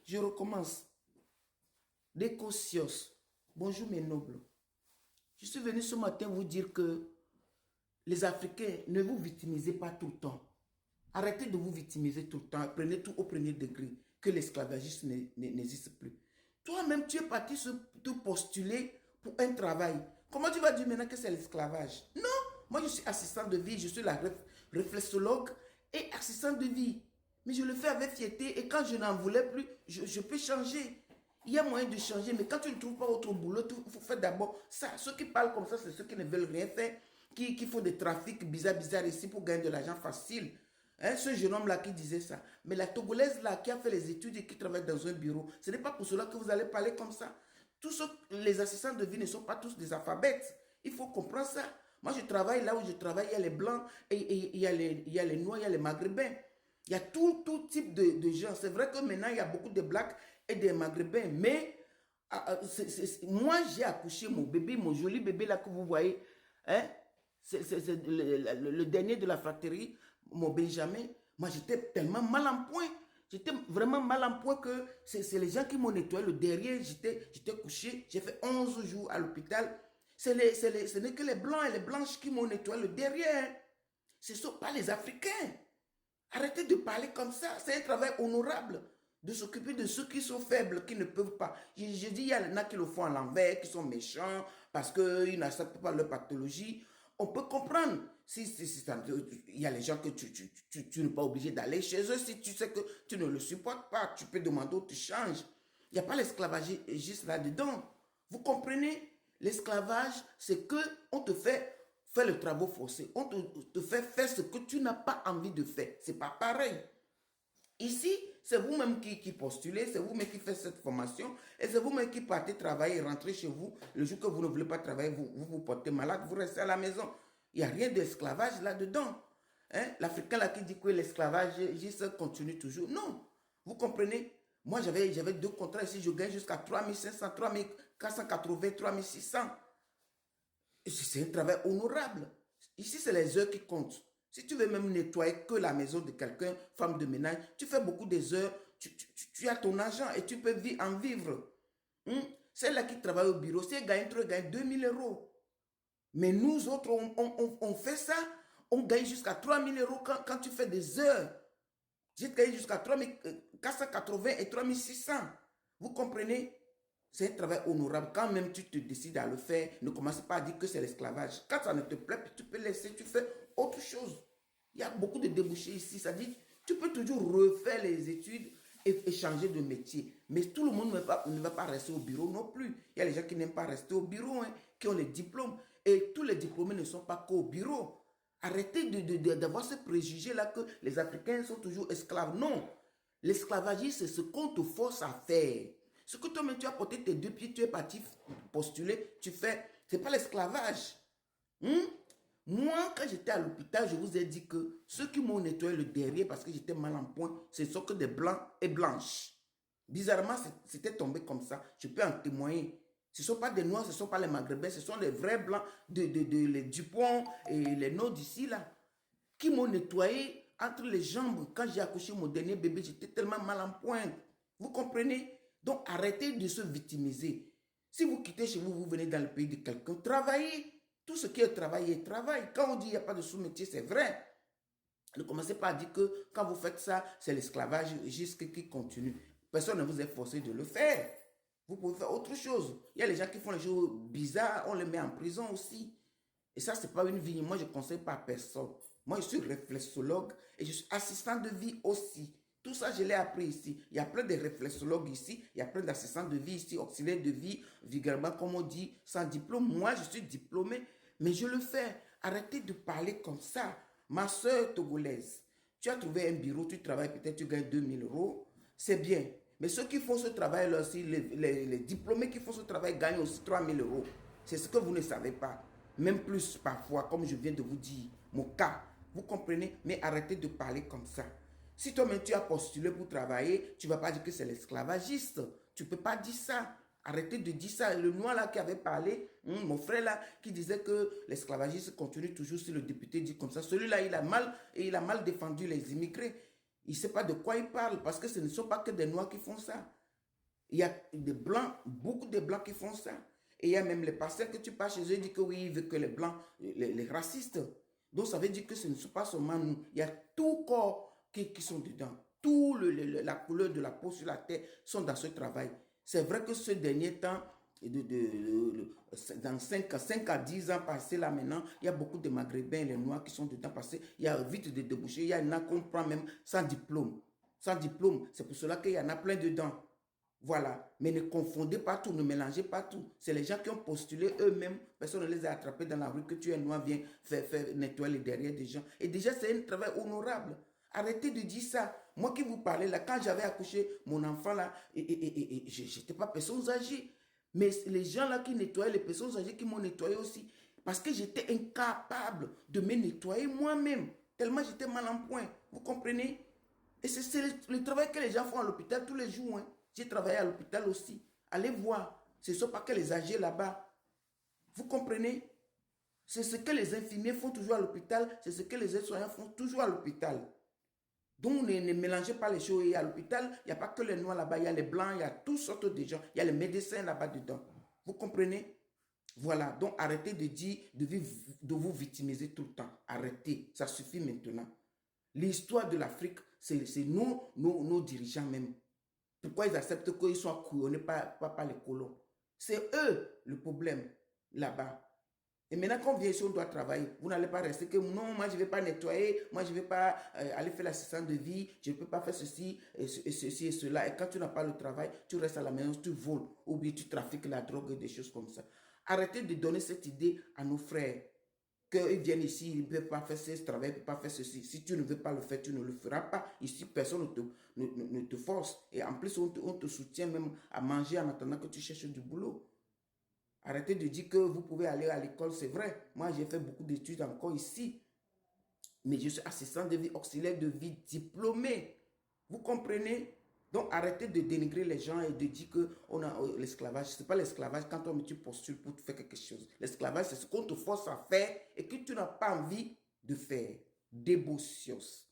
Je recommence. Décocios. Bonjour mes nobles. Je suis venu ce matin vous dire que les Africains, ne vous victimisez pas tout le temps. Arrêtez de vous victimiser tout le temps. Prenez tout au premier degré. Que l'esclavagisme n'existe plus. Toi-même, tu es parti te postuler pour un travail. Comment tu vas dire maintenant que c'est l'esclavage? Non, moi je suis assistant de vie, je suis la réflexologue et assistant de vie. Mais je le fais avec fierté et quand je n'en voulais plus, je peux changer. Il y a moyen de changer, mais quand tu ne trouves pas autre boulot, il faut faire d'abord ça. Ceux qui parlent comme ça, c'est ceux qui ne veulent rien faire, qui font des trafics bizarres ici pour gagner de l'argent facile. Hein, ce jeune homme-là qui disait ça. Mais la Togolaise-là qui a fait les études et qui travaille dans un bureau, ce n'est pas pour cela que vous allez parler comme ça. Les assistants de vie ne sont pas tous des alphabètes. Il faut comprendre ça. Moi, je travaille là où je travaille, il y a les blancs, et il y a les noirs, il y a les maghrébins. Il y a tout type de gens. C'est vrai que maintenant, il y a beaucoup de blacks et des maghrébins. Mais moi, j'ai accouché mon bébé, mon joli bébé là que vous voyez. Hein? C'est le dernier de la fratrie, mon Benjamin. Moi, j'étais tellement mal en point. J'étais vraiment mal en point que c'est les gens qui m'ont nettoyé le derrière. J'étais couché. J'ai fait 11 jours à l'hôpital. Ce n'est que les blancs et les blanches qui m'ont nettoyé le derrière. Ce ne sont pas les Africains. Arrêtez de parler comme ça. C'est un travail honorable de s'occuper de ceux qui sont faibles, qui ne peuvent pas. Je dis, il y en a qui le font à l'envers, qui sont méchants, parce qu'ils n'acceptent pas leur pathologie. On peut comprendre. Il y a les gens que tu n'es pas obligé d'aller chez eux. Si tu sais que tu ne le supportes pas, tu peux demander où tu changes. Il n'y a pas l'esclavage juste là-dedans. Vous comprenez? L'esclavage, c'est que on te fait faire le travail forcé. On te fait faire ce que tu n'as pas envie de faire. C'est pas pareil. Ici, c'est vous-même qui postulez, c'est vous-même qui faites cette formation et c'est vous-même qui partez travailler et rentrez chez vous. Le jour que vous ne voulez pas travailler, vous portez malade, vous restez à la maison. Il n'y a rien d'esclavage là-dedans. Hein? L'Africain là qui dit que l'esclavage juste continue toujours. Non. Vous comprenez? Moi, j'avais deux contrats ici, je gagne jusqu'à 3500, 3480, 3600. C'est un travail honorable. Ici, c'est les heures qui comptent. Si tu veux même nettoyer que la maison de quelqu'un, femme de ménage, tu fais beaucoup des heures, tu as ton argent et tu peux en vivre. Celle-là qui travaille au bureau, si elle gagne trop, elle gagne 2000 euros. Mais nous autres, on fait ça, on gagne jusqu'à 3000 euros quand tu fais des heures. J'ai gagné jusqu'à 3480 et 3600. Vous comprenez? C'est un travail honorable. Quand même tu te décides à le faire, ne commence pas à dire que c'est l'esclavage. Quand ça ne te plaît, tu peux laisser, tu fais autre chose. Il y a beaucoup de débouchés ici. Ça dit, tu peux toujours refaire les études et changer de métier. Mais tout le monde ne va pas rester au bureau non plus. Il y a les gens qui n'aiment pas rester au bureau, hein, qui ont les diplômes. Et tous les diplômés ne sont pas qu'au bureau. Arrêtez d'avoir ce préjugé-là que les Africains sont toujours esclaves. Non. L'esclavagisme, c'est ce qu'on te force à faire. Ce que toi-même tu as porté tes deux pieds, tu es parti postuler, tu fais. Ce n'est pas l'esclavage. Moi, quand j'étais à l'hôpital, je vous ai dit que ceux qui m'ont nettoyé le derrière parce que j'étais mal en point, ce sont que des blancs et blanches. Bizarrement, c'était tombé comme ça. Je peux en témoigner. Ce ne sont pas des noirs, ce ne sont pas les maghrébins, ce sont les vrais blancs les Dupont et les nôtres d'ici là, qui m'ont nettoyé entre les jambes. Quand j'ai accouché mon dernier bébé, j'étais tellement mal en point. Vous comprenez? Donc arrêtez de se victimiser. Si vous quittez chez vous, vous venez dans le pays de quelqu'un, travaillez. Tout ce qui est travail est travail. Quand on dit qu'il n'y a pas de sous-métier, c'est vrai. Ne commencez pas à dire que quand vous faites ça, c'est l'esclavage jusqu'à qui continue. Personne ne vous est forcé de le faire. Vous pouvez faire autre chose. Il y a les gens qui font les choses bizarres, on les met en prison aussi. Et ça, ce n'est pas une vie. Moi, je ne conseille pas à personne. Moi, je suis réflexologue et je suis assistant de vie aussi. Tout ça, je l'ai appris ici. Il y a plein de réflexologues ici. Il y a plein d'assistants de vie ici, auxiliaires de vie, vulgairement, comme on dit, sans diplôme. Moi, je suis diplômé, mais je le fais. Arrêtez de parler comme ça. Ma soeur togolaise, tu as trouvé un bureau, tu travailles, peut-être tu gagnes 2000 euros. C'est bien. Mais ceux qui font ce travail-là aussi, les diplômés qui font ce travail gagnent aussi 3000 euros. C'est ce que vous ne savez pas. Même plus parfois, comme je viens de vous dire, mon cas. Vous comprenez? Mais arrêtez de parler comme ça. Si toi-même tu as postulé pour travailler, tu ne vas pas dire que c'est l'esclavagiste. Tu ne peux pas dire ça. Arrêtez de dire ça. Le noir là qui avait parlé, mon frère là, qui disait que l'esclavagisme continue toujours si le député dit comme ça. Celui-là, il a mal défendu les immigrés. Il ne sait pas de quoi il parle parce que ce ne sont pas que des Noirs qui font ça. Il y a des Blancs, beaucoup de Blancs qui font ça. Et il y a même les pasteurs que tu parles chez eux, ils disent que oui, ils veulent que les Blancs, les racistes. Donc ça veut dire que ce ne sont pas seulement nous. Il y a tout corps qui sont dedans. Tout la couleur de la peau sur la terre sont dans ce travail. C'est vrai que ce dernier temps, dans 5 à 10 ans passés là maintenant, il y a beaucoup de Maghrébins, les Noirs qui sont dedans passés. Il y a vite de débouchés. Il y en a qu'on prend même sans diplôme. Sans diplôme. C'est pour cela qu'il y en a plein dedans. Voilà. Mais ne confondez pas tout, ne mélangez pas tout. C'est les gens qui ont postulé eux-mêmes. Personne ne les a attrapés dans la rue que tu es noir, viens faire nettoyer les derrière des gens. Et déjà, c'est un travail honorable. Arrêtez de dire ça. Moi qui vous parlais là, quand j'avais accouché mon enfant là, je n'étais pas personne âgée. Mais les gens là qui nettoyaient, les personnes âgées qui m'ont nettoyé aussi. Parce que j'étais incapable de me nettoyer moi-même. Tellement j'étais mal en point. Vous comprenez? Et c'est le travail que les gens font à l'hôpital tous les jours. Hein. J'ai travaillé à l'hôpital aussi. Allez voir. Ce ne sont pas que les âgés là-bas. Vous comprenez? C'est ce que les infirmiers font toujours à l'hôpital. C'est ce que les aides-soignants font toujours à l'hôpital. Donc, ne mélangez pas les choses. Et à l'hôpital, il n'y a pas que les noirs là-bas. Il y a les blancs, il y a toutes sortes de gens. Il y a les médecins là-bas dedans. Vous comprenez? Voilà. Donc, arrêtez de dire, de vous victimiser tout le temps. Arrêtez. Ça suffit maintenant. L'histoire de l'Afrique, c'est nos dirigeants même. Pourquoi ils acceptent qu'ils soient couillonnés par les colons? C'est eux le problème là-bas. Et maintenant, quand on vient ici, on doit travailler. Vous n'allez pas rester que non, moi je ne vais pas nettoyer, moi je ne vais pas aller faire l'assistance de vie, je ne peux pas faire ceci et ceci et cela. Et quand tu n'as pas le travail, tu restes à la maison, tu voles ou bien tu trafiques la drogue et des choses comme ça. Arrêtez de donner cette idée à nos frères. Qu'ils viennent ici, ils ne peuvent pas faire ce travail, ils ne peuvent pas faire ceci. Si tu ne veux pas le faire, tu ne le feras pas. Ici, personne ne te force. Et en plus, on te soutient même à manger en attendant que tu cherches du boulot. Arrêtez de dire que vous pouvez aller à l'école, c'est vrai. Moi, j'ai fait beaucoup d'études encore ici. Mais je suis assistant de vie, auxiliaire de vie, diplômé. Vous comprenez? Donc, arrêtez de dénigrer les gens et de dire que l'esclavage. Ce n'est pas l'esclavage quand tu postules pour faire quelque chose. L'esclavage, c'est ce qu'on te force à faire et que tu n'as pas envie de faire. Débocios.